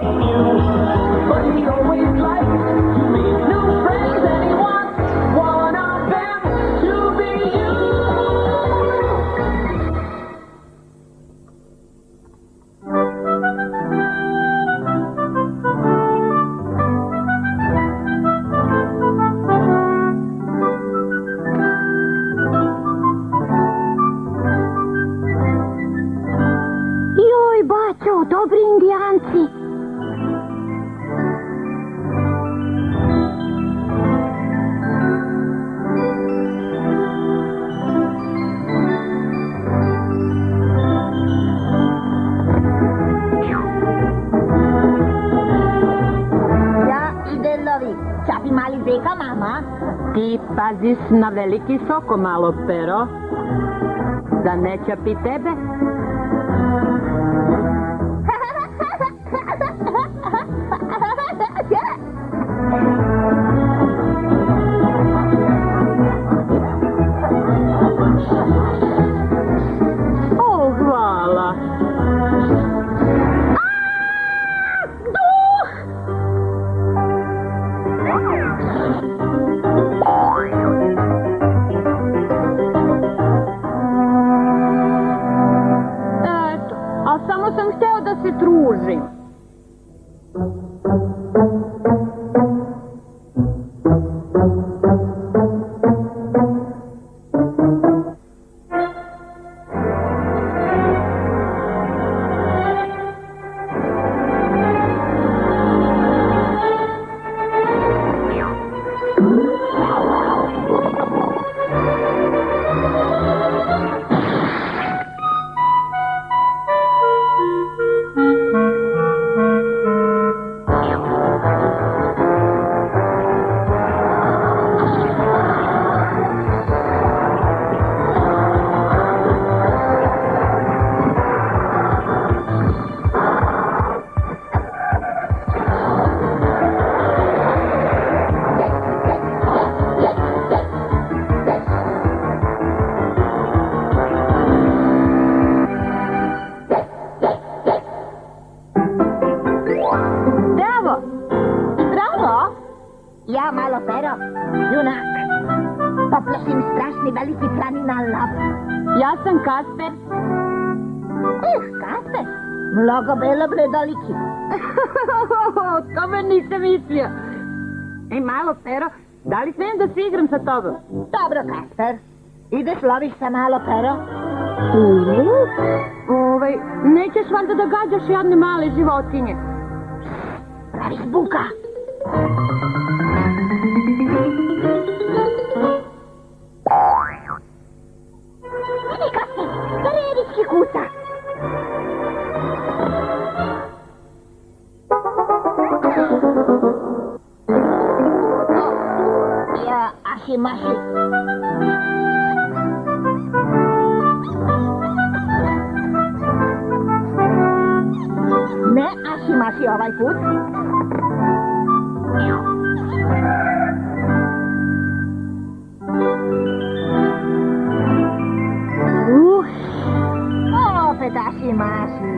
But he always likes to make new friends, and he wants one of them to be you. Joj, bačo, dobri indijanci. Čapi mali deka, mama. Ti paziš na veliki soko malo, Pero. Da ne čapi tebe? O, hvala. Samo sam hteo da se družim. Ja, malo Pero, junak. Poplašim strašni veliki planina lav. Ja sam Kasper. Kasper? Mnogo belo bledoliki. Tome nisam mislio. Ej, malo Pero, da li smijem da se igram sa tobom? Dobro, Kasper. Ideš loviš sa malo Pero? Nećeš valjda da gađaš jadne male životinje. Pravi buka. Vidi, Kasper, Karevički kuca. Ja, aši maši. Ne aši maši ovaj put. Opet aši maši.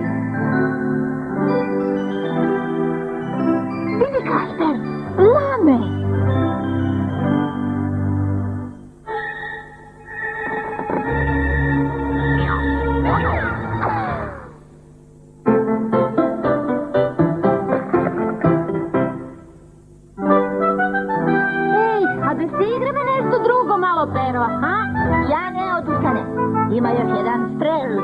Vidi, Kasper, lame. Pero, a? Ja ne odustane. Ima još jedan strel.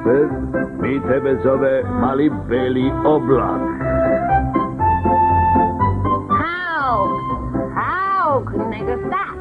Kasper, mi tebe zove mali beli oblak. Hauk, nego šta?